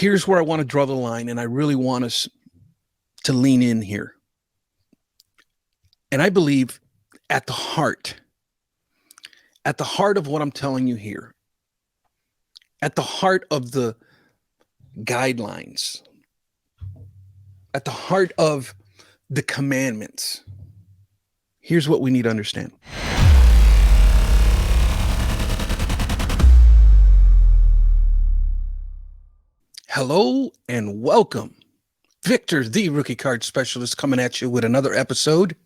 here's where I want to draw the line, and I really want us to lean in here. And I believe at the heart of what I'm telling you here, at the heart of the guidelines, at the heart of the commandments, here's what we need to understand. Hello and welcome. Victor, the rookie card specialist, coming at you with another episode.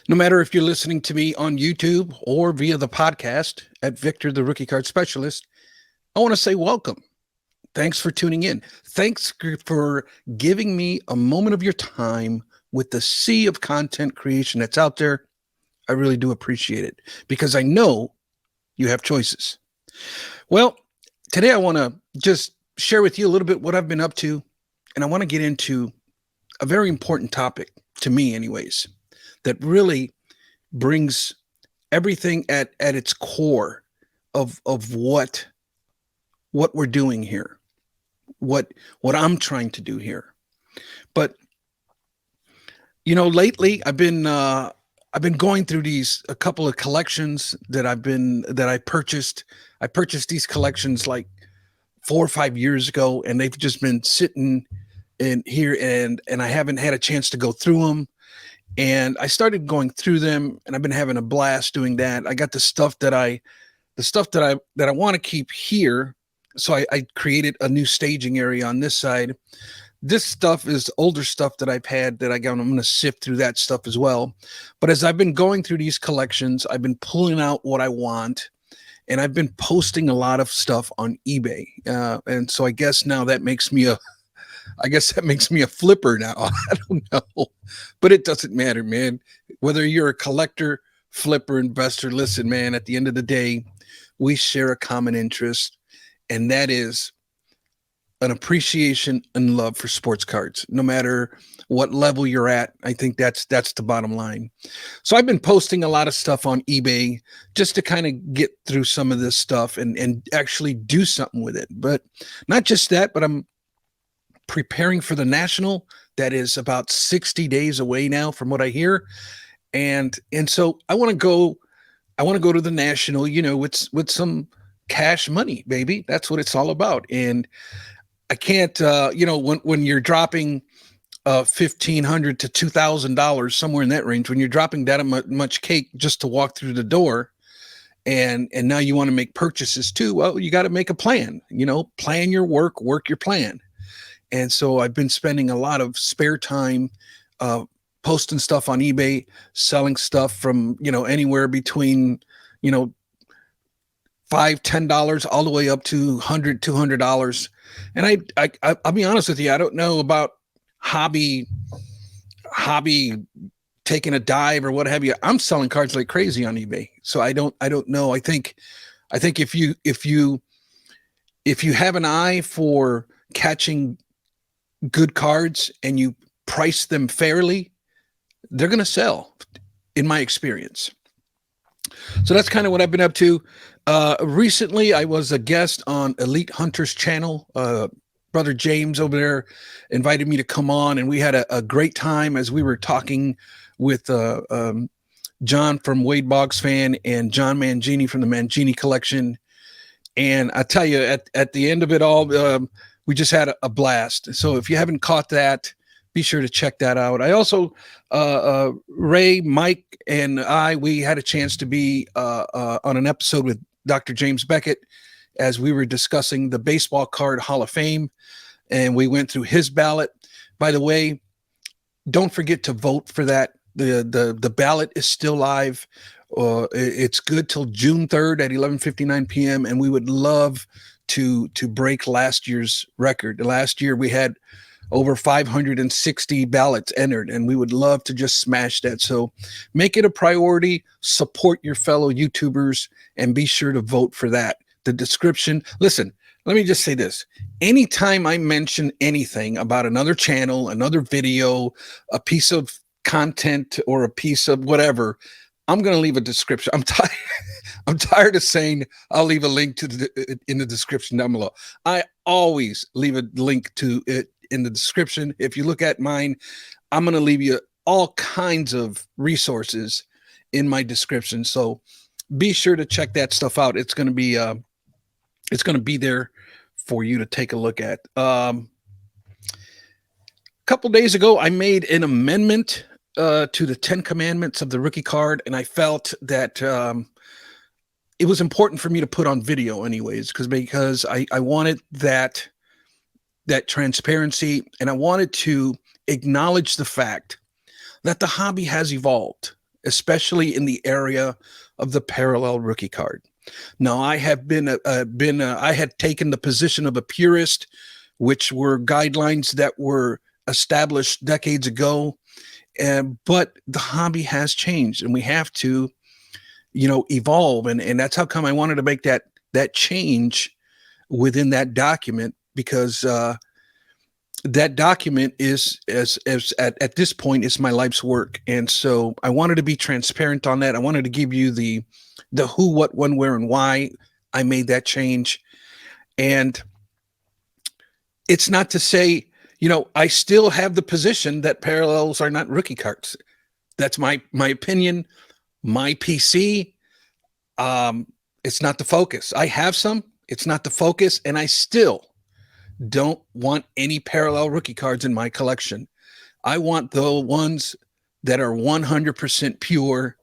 No matter if you're listening to me on YouTube or via the podcast at Victor, the rookie card specialist, I want to say welcome. Thanks for tuning in. Thanks for giving me a moment of your time with the sea of content creation that's out there. I really do appreciate it because I know you have choices. Well, today I want to just share with you a little bit what I've been up to, and I want to get into a very important topic to me anyways, that really brings everything at its core of what we're doing here, what I'm trying to do here. But lately I've been going through a couple of collections that I purchased. I purchased these collections like 4 or 5 years ago, and they've just been sitting in here, and I haven't had a chance to go through them. And I started going through them, and I've been having a blast doing that. I got the stuff that I want to keep here. So I created a new staging area on this side. This stuff is older stuff that I've had that I'm going to sift through that stuff as well. But as I've been going through these collections, I've been pulling out what I want. And I've been posting a lot of stuff on eBay. And so I guess now that makes me a flipper now. I don't know, but it doesn't matter, man. Whether you're a collector, flipper, investor, listen, man, at the end of the day, we share a common interest, and that is an appreciation and love for sports cards, no matter what level you're at. I think that's the bottom line. So I've been posting a lot of stuff on eBay just to kind of get through some of this stuff and actually do something with it. But not just that, but I'm preparing for the National. That is about 60 days away now from what I hear. And so I want to go to the National, with some cash money, baby. That's what it's all about. And I can't, when you're dropping $1,500 to $2,000, somewhere in that range, when you're dropping that much cake just to walk through the door, and now you want to make purchases too, well, you got to make a plan. Plan your work your plan. And so I've been spending a lot of spare time posting stuff on eBay, selling stuff from anywhere between $5, $10 all the way up to $100, $200. And I'll be honest with you, I don't know about hobby taking a dive or what have you. I'm selling cards like crazy on eBay. So I don't know. I think if you have an eye for catching good cards and you price them fairly, they're going to sell, in my experience. So that's kind of what I've been up to. Recently, I was a guest on Elite Hunter's channel. Brother James over there invited me to come on, and we had a great time as we were talking with John from Wade Boggs Fan and John Mangini from the Mangini Collection. And I tell you, at the end of it all, we just had a blast. So if you haven't caught that, be sure to check that out. I also, Ray, Mike, and we had a chance to be on an episode with Dr. James Beckett as we were discussing the Baseball Card Hall of Fame, and we went through his ballot. By the way, don't forget to vote for that. The ballot is still live. It's good till June 3rd at 11:59 p.m. And we would love to break last year's record. Last year we had over 560 ballots entered, and we would love to just smash that. So make it a priority, support your fellow YouTubers, and be sure to vote for that. The description, listen, let me just say this. Anytime I mention anything about another channel, another video, a piece of content, or a piece of whatever, I'm going to leave a description. I'm tired of saying I'll leave a link to in the description down below. I always leave a link to it in the description. If you look at mine, I'm going to leave you all kinds of resources in my description. So be sure to check that stuff out. It's going to be there for you to take a look at. A couple days ago, I made an amendment to the 10 commandments of the rookie card, and I felt that it was important for me to put on video anyways, because I wanted that transparency, and I wanted to acknowledge the fact that the hobby has evolved, especially in the area of the parallel rookie card. Now, I have I had taken the position of a purist, which were guidelines that were established decades ago, but the hobby has changed, and we have to, evolve, and that's how come I wanted to make that change within that document, because that document is as at this point is my life's work, and so I wanted to be transparent on that. I wanted to give you the who, what, when, where, and why I made that change. And it's not to say, I still have the position that parallels are not rookie cards. That's my opinion, my PC. It's not the focus. I have some, it's not the focus, and I still don't want any parallel rookie cards in my collection. I want the ones that are 100% pure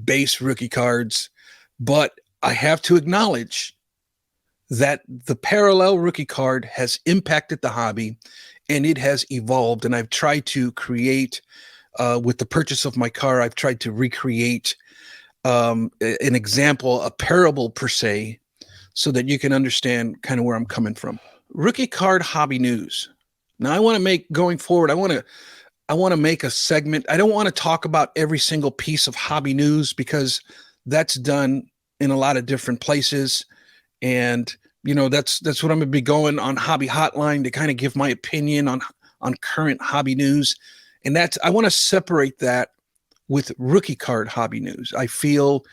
base rookie cards, but I have to acknowledge that the parallel rookie card has impacted the hobby, and it has evolved. And I've tried to create, with the purchase of my car, I've tried to recreate an example, a parable per se, so that you can understand kind of where I'm coming from. Rookie card hobby news. Now, I want to make, going forward, I want to make a segment. I don't want to talk about every single piece of hobby news, because that's done in a lot of different places. And, that's what I'm going to be going on Hobby Hotline, to kind of give my opinion on current hobby news. And I want to separate that with rookie card hobby news. I feel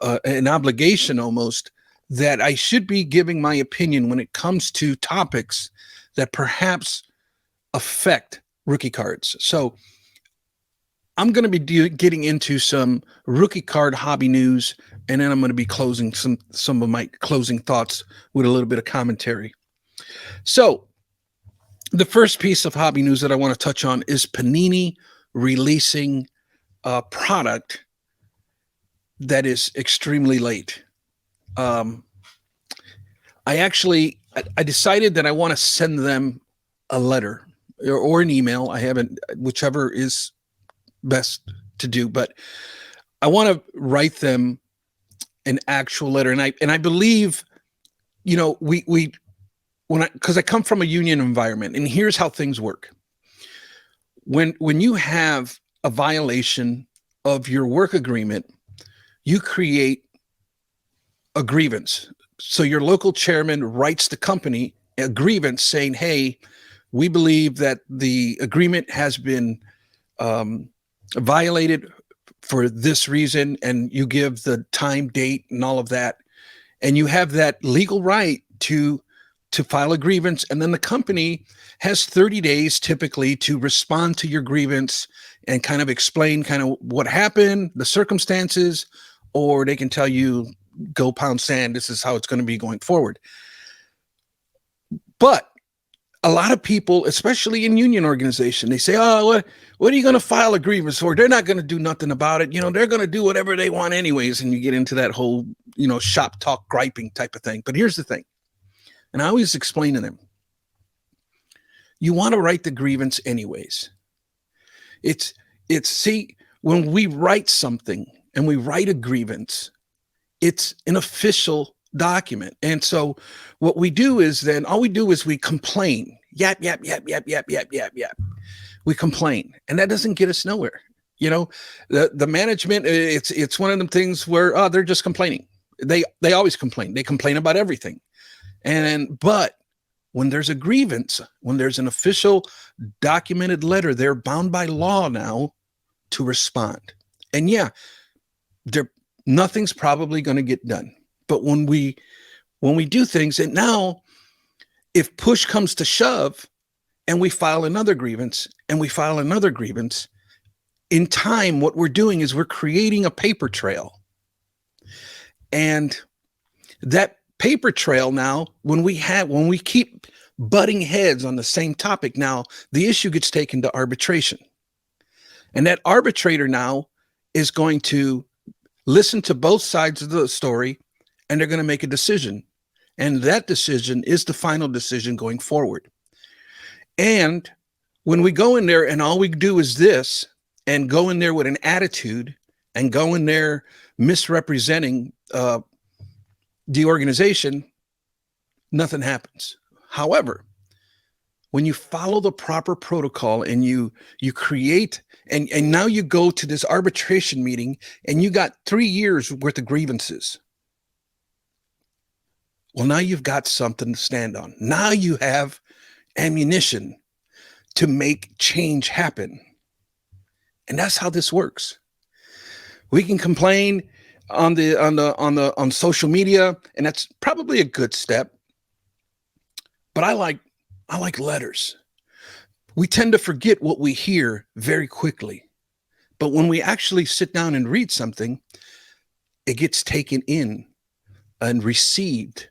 an obligation almost that I should be giving my opinion when it comes to topics that perhaps affect rookie cards. So I'm going to be getting into some rookie card hobby news, and then I'm going to be closing some of my closing thoughts with a little bit of commentary. So the first piece of hobby news that I want to touch on is Panini releasing a product that is extremely late. I decided that I want to send them a letter or an email. I haven't, whichever is best to do, but I want to write them an actual letter. And I believe, because I come from a union environment, and here's how things work. When you have a violation of your work agreement, you create a grievance. So your local chairman writes the company a grievance saying, hey, we believe that the agreement has been violated for this reason, and you give the time, date, and all of that, and you have that legal right to file a grievance, and then the company has 30 days typically to respond to your grievance and kind of explain kind of what happened, the circumstances, or they can tell you, go pound sand, this is how it's going to be going forward. But a lot of people, especially in union organization, they say, oh, what are you going to file a grievance for? They're not going to do nothing about it. They're going to do whatever they want anyways. And you get into that whole, shop talk griping type of thing. But here's the thing. And I always explain to them, you want to write the grievance anyways. See, when we write something and we write a grievance, it's an official document. And so what we do is then all we do is we complain. Yap, yap, yap, yap, yap, yap, yap, yap. We complain, and that doesn't get us nowhere. The management, it's one of them things where they're just complaining. They always complain. They complain about everything. But when there's a grievance, when there's an official documented letter, they're bound by law now to respond. And yeah, nothing's probably going to get done. But when we do things, and now If push comes to shove and we file another grievance and we file another grievance, in time, what we're doing is we're creating a paper trail. And that paper trail now, when we keep butting heads on the same topic, now the issue gets taken to arbitration. And that arbitrator now is going to listen to both sides of the story, and they're going to make a decision. And that decision is the final decision going forward. And when we go in there and all we do is this, and go in there with an attitude and go in there misrepresenting the organization, nothing happens. However, when you follow the proper protocol and you create, and now you go to this arbitration meeting and you got 3 years worth of grievances. Well, now you've got something to stand on. Now you have ammunition to make change happen. And that's how this works. We can complain on social media, and that's probably a good step. But I like letters. We tend to forget what we hear very quickly. But when we actually sit down and read something, it gets taken in and received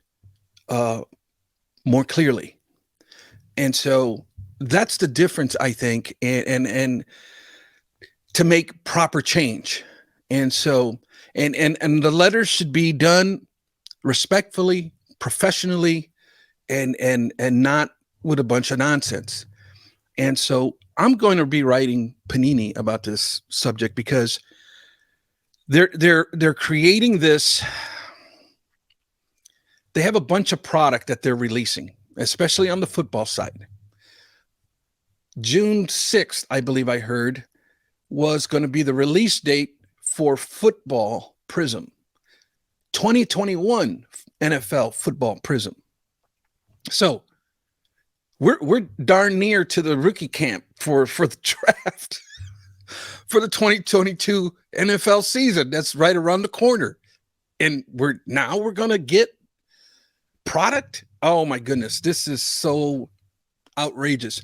more clearly. And so that's the difference, I think, and to make proper change. And so, and the letters should be done respectfully, professionally, and not with a bunch of nonsense. And so I'm going to be writing Panini about this subject because they're creating this. They have a bunch of product that they're releasing, especially on the football side. June 6th, I believe I heard, was going to be the release date for Football Prism, 2021 NFL Football Prism. So we're darn near to the rookie camp for the draft for the 2022 NFL season. That's right around the corner, and we're going to get product. Oh my goodness, this is so outrageous.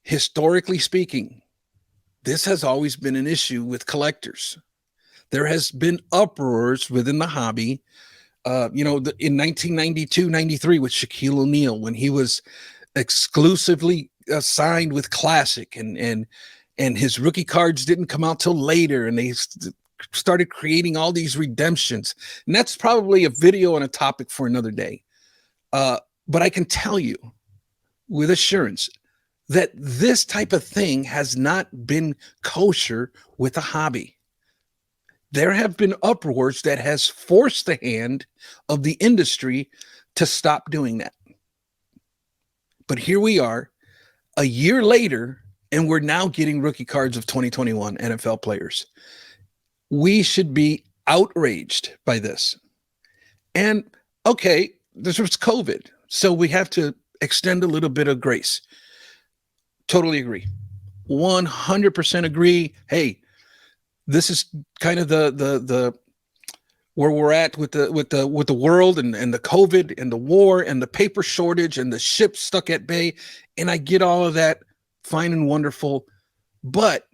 Historically speaking, this has always been an issue with collectors. There has been uproars within the hobby. In 1992, 93 with Shaquille O'Neal, when he was exclusively signed with Classic, and his rookie cards didn't come out till later, and they started creating all these redemptions. And that's probably a video and a topic for another day. But I can tell you with assurance that this type of thing has not been kosher with the hobby. There have been uproars that has forced the hand of the industry to stop doing that. But here we are a year later, and we're now getting rookie cards of 2021 NFL players. We should be outraged by this. And okay, this was COVID, so we have to extend a little bit of grace. Totally agree. 100% agree. Hey, this is kind of the where we're at with the world and the COVID and the war and the paper shortage and the ships stuck at bay. And I get all of that, fine and wonderful. But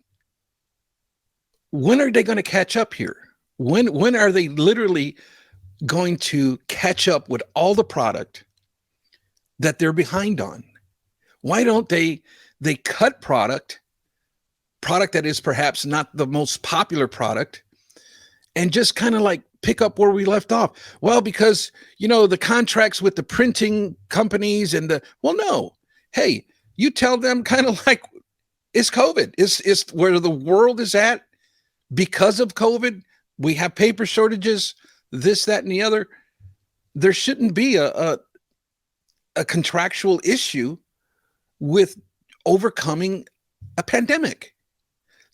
when are they going to catch up here? When are they literally going to catch up with all the product that they're behind on? Why don't they cut product that is perhaps not the most popular product, and just kind of like pick up where we left off? Well, because, the contracts with the printing companies and no, hey, you tell them kind of like it's COVID. It's where the world is at because of COVID. We have paper shortages, this, that, and the other. There shouldn't be a contractual issue with overcoming a pandemic.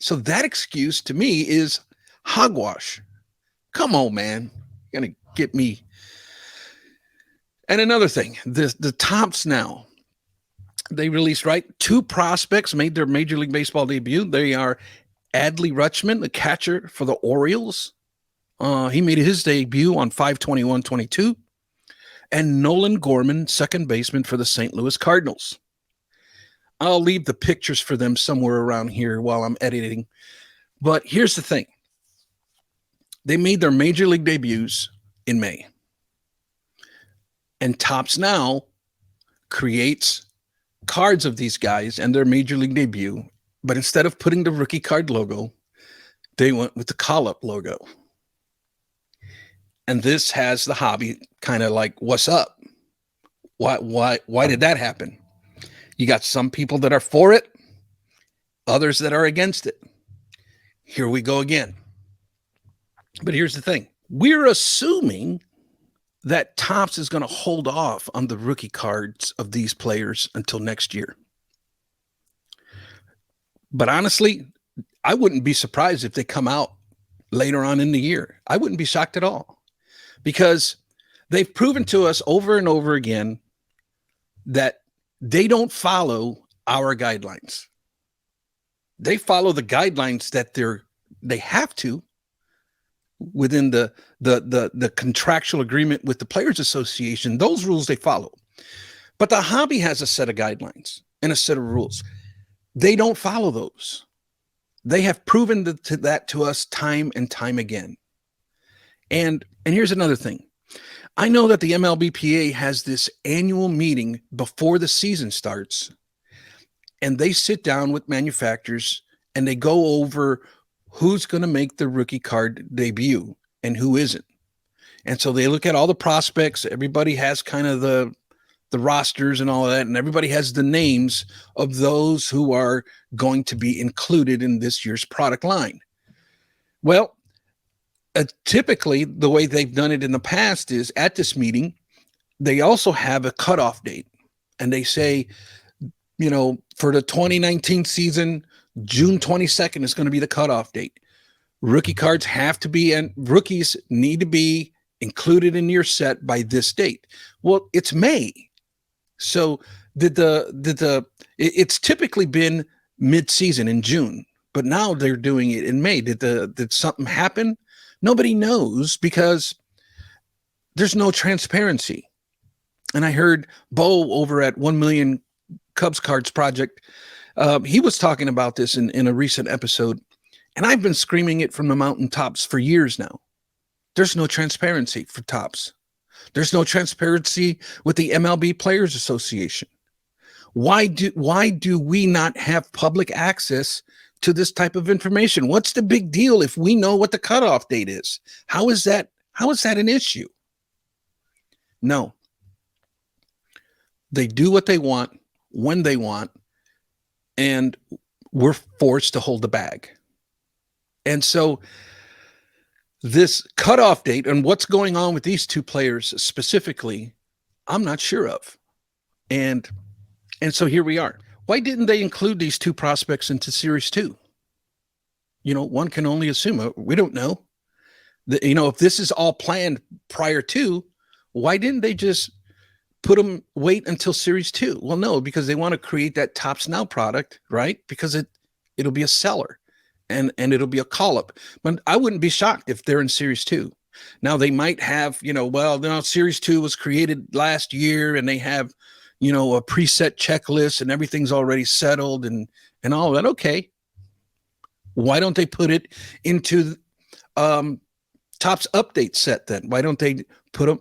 So that excuse to me is hogwash. Come on, man. You're going to get me. And another thing, the Tops now, they released, right? 2 prospects made their Major League Baseball debut. They are Adley Rutschman, the catcher for the Orioles. He made his debut on 5/21/22. and Nolan Gorman, second baseman for the St. Louis Cardinals. I'll leave the pictures for them somewhere around here while I'm editing. But here's the thing. They made their major league debuts in May. And Topps now creates cards of these guys and their major league debut. But instead of putting the rookie card logo, they went with the call-up logo. And this has the hobby kind of like, what's up? Why did that happen? You got some people that are for it, others that are against it. Here we go again. But here's the thing. We're assuming that Topps is going to hold off on the rookie cards of these players until next year. But honestly, I wouldn't be surprised if they come out later on in the year. I wouldn't be shocked at all, because they've proven to us over and over again that they don't follow our guidelines. They follow the guidelines that they have to within the contractual agreement with the Players Association. Those rules they follow. But the hobby has a set of guidelines and a set of rules. They don't follow those. They have proven that to us time and time again. And here's another thing. I know that the MLBPA has this annual meeting before the season starts, and they sit down with manufacturers and they go over who's going to make the rookie card debut and who isn't. And so they look at all the prospects. Everybody has kind of the rosters and all of that, and everybody has the names of those who are going to be included in this year's product line. Well, typically the way they've done it in the past is at this meeting, they also have a cutoff date, and they say, you know, for the 2019 season, June 22nd is going to be the cutoff date. Rookie cards have to be, and rookies need to be included in your set by this date. Well, it's May. So it's typically been mid-season in June, but now they're doing it in May. Did something happen? Nobody knows, because there's no transparency. And I heard Bo over at 1 Million Cubs Cards Project, he was talking about this in a recent episode, and I've been screaming it from the mountaintops for years now. There's no transparency for Topps. There's no transparency with the MLB Players Association. Why do we not have public access to this type of information? What's the big deal if we know what the cutoff date is? How is that an issue? No. They do what they want when they want, and we're forced to hold the bag. And so this cutoff date and what's going on with these two players specifically, I'm not sure of. And so here we are. Why didn't they include these two prospects into Series 2? You know, one can only assume. We don't know. If this is all planned prior to, why didn't they just wait until Series 2? Well, no, because they want to create that Topps Now product, right? Because it'll be a seller. And it'll be a call-up. But I wouldn't be shocked if they're in Series 2. Now, they might have, Series 2 was created last year, and they have, a preset checklist, and everything's already settled and all that. Okay. Why don't they put it into Topps update set then? Why don't they put them?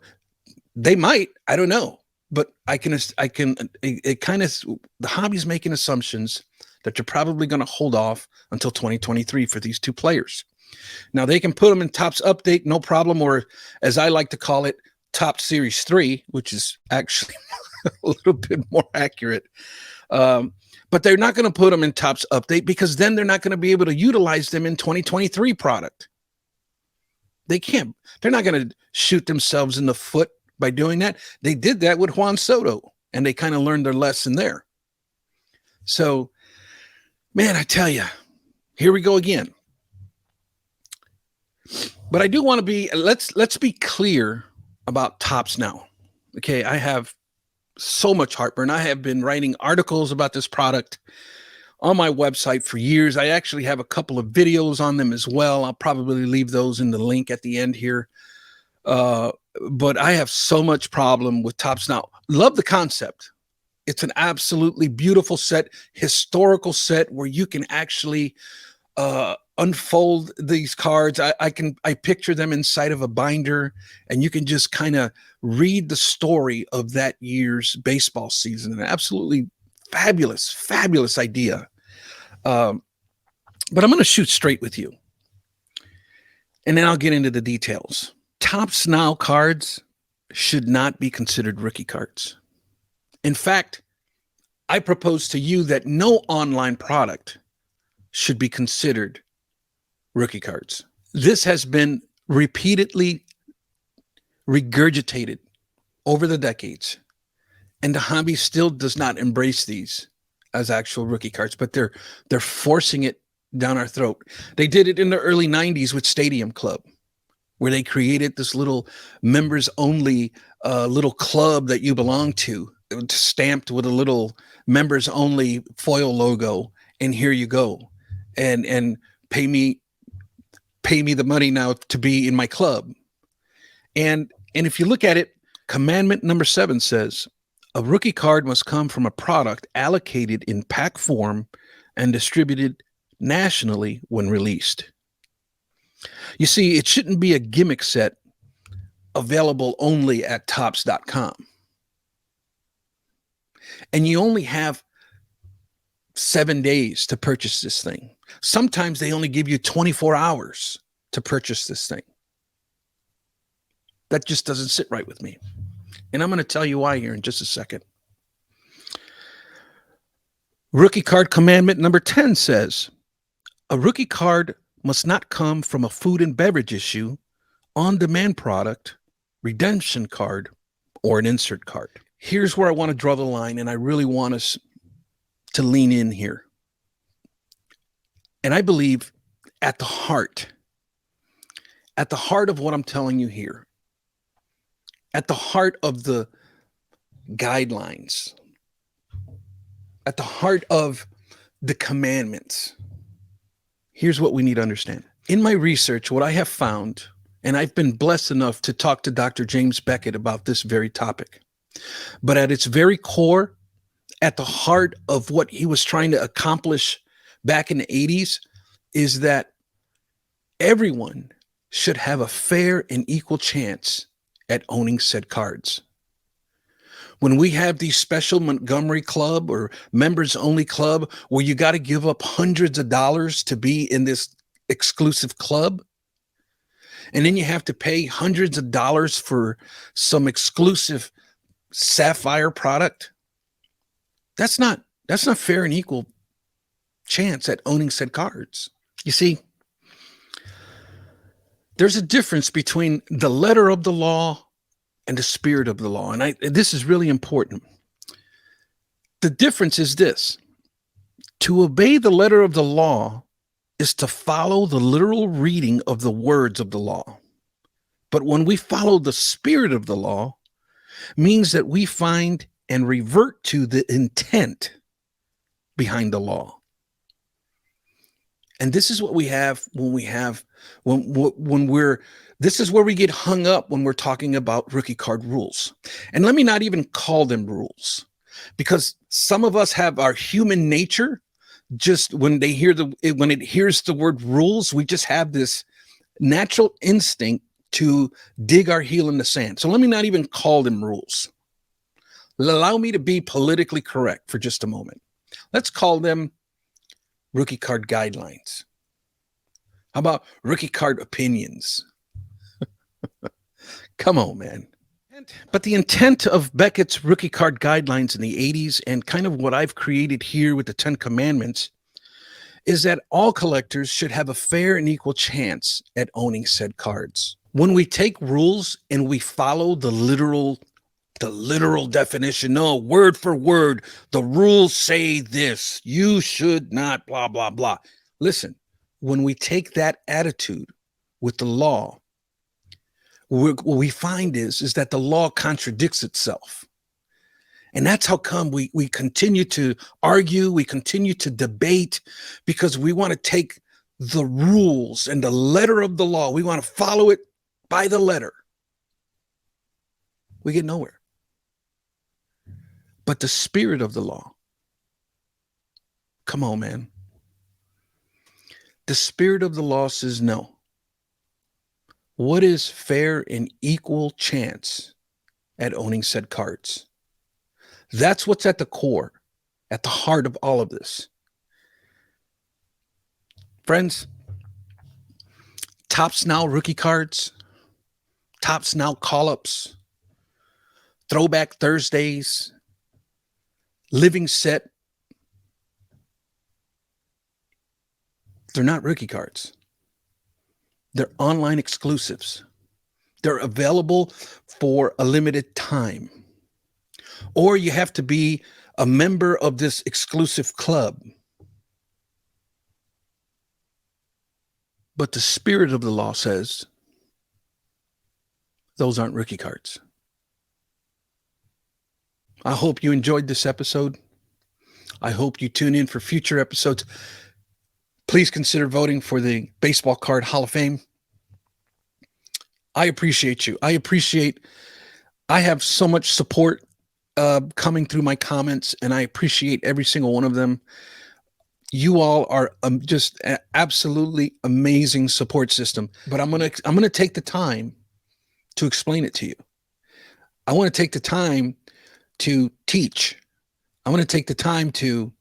They might. I don't know. But the hobby's making assumptions that you're probably going to hold off until 2023 for these two players. Now, they can put them in Topps Update, no problem, or as I like to call it, Topps Series 3, which is actually a little bit more accurate. But they're not going to put them in Topps Update, because then they're not going to be able to utilize them in 2023 product. They can't. They're not going to shoot themselves in the foot by doing that. They did that with Juan Soto, and they kind of learned their lesson there. So, man, I tell you, here we go again. But I do want to be, let's be clear about Topps Now. Okay, I have so much heartburn. I have been writing articles about this product on my website for years. I actually have a couple of videos on them as well. I'll probably leave those in the link at the end here. but I have so much problem with Topps now. Love the concept. It's an absolutely beautiful set, historical set where you can actually unfold these cards. I picture them inside of a binder, and you can just kind of read the story of that year's baseball season. An absolutely fabulous idea. But I'm going to shoot straight with you, and then I'll get into the details. Topps Now cards should not be considered rookie cards. In fact, I propose to you that no online product should be considered rookie cards. This has been repeatedly regurgitated over the decades, and the hobby still does not embrace these as actual rookie cards, but they're forcing it down our throat. They did it in the early 90s with Stadium Club, where they created this little members only little club that you belong to, stamped with a little members only foil logo, and here you go, and pay me the money now to be in my club. And if you look at it, commandment number 7 says a rookie card must come from a product allocated in pack form and distributed nationally when released. You see, it shouldn't be a gimmick set available only at topps.com. And you only have 7 days to purchase this thing. Sometimes they only give you 24 hours to purchase this thing. That just doesn't sit right with me. And I'm going to tell you why here in just a second. Rookie card commandment number 10 says, a rookie card must not come from a food and beverage issue, on-demand product, redemption card, or an insert card. Here's where I want to draw the line, and I really want us to lean in here. And I believe at the heart of what I'm telling you here, at the heart of the guidelines, at the heart of the commandments, here's what we need to understand. In my research, what I have found, and I've been blessed enough to talk to Dr. James Beckett about this very topic, but at its very core, at the heart of what he was trying to accomplish back in the 80s, is that everyone should have a fair and equal chance at owning said cards. When we have these special Montgomery Club or members only club where you got to give up hundreds of dollars to be in this exclusive club, and then you have to pay hundreds of dollars for some exclusive sapphire product, that's not fair and equal chance at owning said cards. You see, there's a difference between the letter of the law and the spirit of the law. And this is really important. The difference is this: to obey the letter of the law is to follow the literal reading of the words of the law. But when we follow the spirit of the law, means that we find and revert to the intent behind the law. And this is what we have this is where we get hung up when we're talking about rookie card rules. And let me not even call them rules, because some of us have our human nature. Just when it hears the word rules, we just have this natural instinct to dig our heel in the sand. So let me not even call them rules. Allow me to be politically correct for just a moment. Let's call them rookie card guidelines. How about rookie card opinions? Come on, man. But the intent of Beckett's rookie card guidelines in the 80s, and kind of what I've created here with the 10 Commandments, is that all collectors should have a fair and equal chance at owning said cards. When we take rules and we follow the literal definition, no, word for word, the rules say this, you should not, blah, blah, blah. Listen, when we take that attitude with the law, what we find is that the law contradicts itself. And that's how come we continue to argue, we continue to debate, because we want to take the rules and the letter of the law, we want to follow it by the letter. We get nowhere. But the spirit of the law, come on, man. The spirit of the law says no. What is fair and equal chance at owning said cards? That's what's at the core, at the heart of all of this. Friends, Topps Now rookie cards, Topps Now call-ups, Throwback Thursdays, Living Set, they're not rookie cards. They're online exclusives. They're available for a limited time. Or you have to be a member of this exclusive club. But the spirit of the law says those aren't rookie cards. I hope you enjoyed this episode. I hope you tune in for future episodes. Please consider voting for the Baseball Card Hall of Fame. I appreciate you. I have so much support coming through my comments, and I appreciate every single one of them. You all are just an absolutely amazing support system. But I'm gonna take the time to explain it to you. I want to take the time to teach. I want to take the time to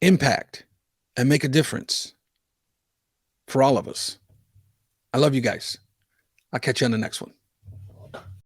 impact and make a difference for all of us. I love you guys. I'll catch you on the next one.